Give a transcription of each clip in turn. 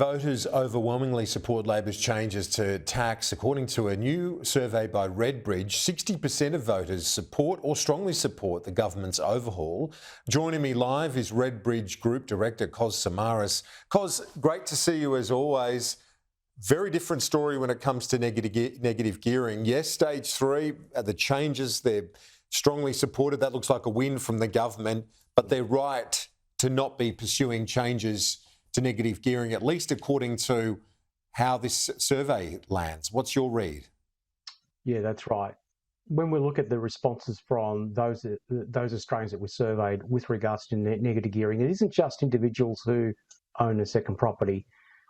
Voters overwhelmingly support Labor's changes to tax. According to a new survey by Redbridge, 60% of voters support or strongly support the government's overhaul. Joining me live is Redbridge Group Director Samaras. Great to see you as always. Very different story when it comes to negative gearing. Yes, stage 3, the changes, they're strongly supported. That looks like a win from the government, but they're right to not be pursuing changes to negative gearing, at least according to how this survey lands. What's your read? Yeah, that's right. When we look at the responses from those Australians that were surveyed with regards to negative gearing, it isn't just individuals who own a second property.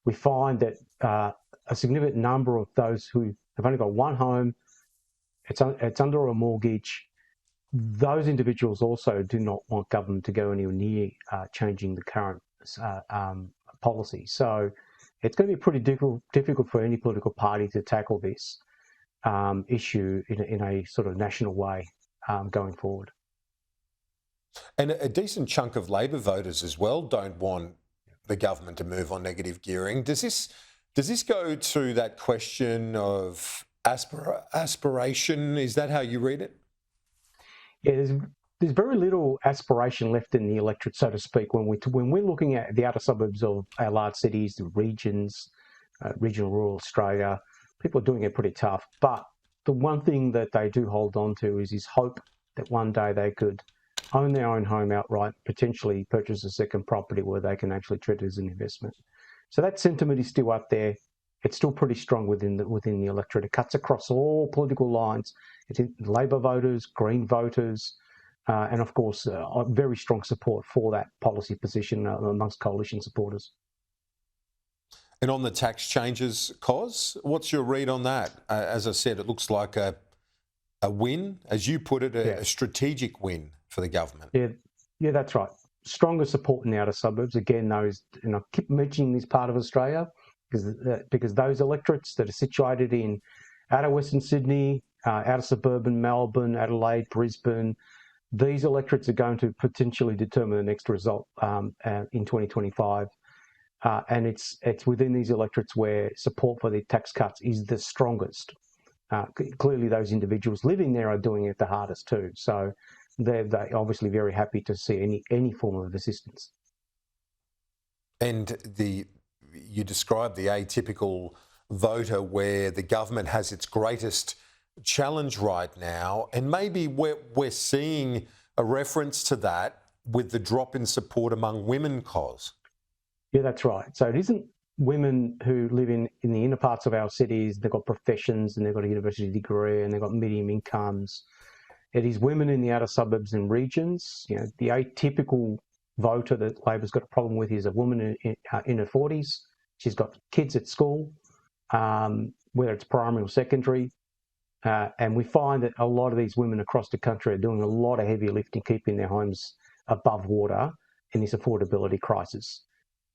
We find that a significant number of those who have only got one home, it's under a mortgage, those individuals also do not want government to go anywhere near changing the current policy. So it's going to be pretty difficult for any political party to tackle this issue in a sort of national way going forward. And a decent chunk of Labor voters as well don't want the government to move on negative gearing. Does this go to that question of aspiration? Is that how you read it? Yeah, there's very little aspiration left in the electorate, so to speak, when we're looking at the outer suburbs of our large cities, the regions, regional rural Australia. People are doing it pretty tough. But the one thing that they do hold on to is this hope that one day they could own their own home outright, potentially purchase a second property where they can actually treat it as an investment. So that sentiment is still out there. It's still pretty strong within the electorate. It cuts across all political lines. It's Labor voters, Green voters, and of course, very strong support for that policy position amongst coalition supporters. And on the tax changes, what's your read on that? As I said, it looks like a win, as you put it, a strategic win for the government. Yeah, that's right. Stronger support in the outer suburbs. Again, I keep mentioning this part of Australia because those electorates that are situated in outer Western Sydney, outer suburban Melbourne, Adelaide, Brisbane, these electorates are going to potentially determine the next result in 2025. And it's within these electorates where support for the tax cuts is the strongest. Clearly, those individuals living there are doing it the hardest too. So they're obviously very happy to see any form of assistance. And you described the atypical voter where the government has its greatest challenge right now, and maybe we're seeing a reference to that with the drop in support among women, Yeah, that's right. So it isn't women who live in the inner parts of our cities. They've got professions and they've got a university degree and they've got medium incomes. It is women in the outer suburbs and regions. You know, the atypical voter that Labor's got a problem with is a woman in her 40s. She's got kids at school, whether it's primary or secondary. And we find that a lot of these women across the country are doing a lot of heavy lifting, keeping their homes above water in this affordability crisis.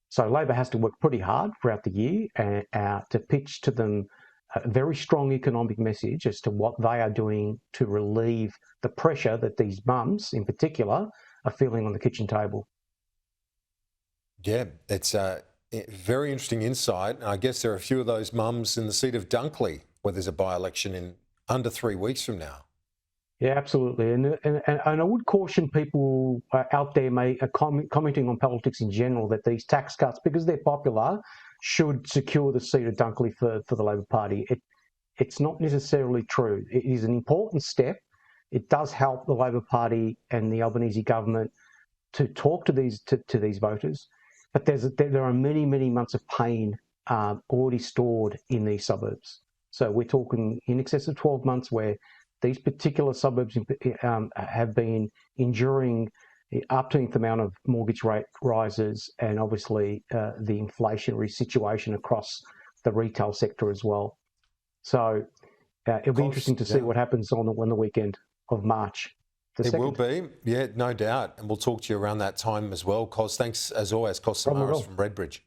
So Labor has to work pretty hard throughout the year to pitch to them a very strong economic message as to what they are doing to relieve the pressure that these mums, in particular, are feeling on the kitchen table. Yeah, it's a very interesting insight. I guess there are a few of those mums in the seat of Dunley where there's a by-election in under 3 weeks from now. Yeah, absolutely. And I would caution people out there commenting on politics in general that these tax cuts, because they're popular, should secure the seat of Dunley for the Labor Party. It's not necessarily true. It is an important step. It does help the Labor Party and the Albanese government to talk to these voters. But there are many, many months of pain already stored in these suburbs. So we're talking in excess of 12 months where these particular suburbs have been enduring the upteenth amount of mortgage rate rises and obviously the inflationary situation across the retail sector as well. So it'll be interesting to see what happens on the weekend of March. It will be, yeah, no doubt. And we'll talk to you around that time as well. Thanks as always, Samaras from Redbridge.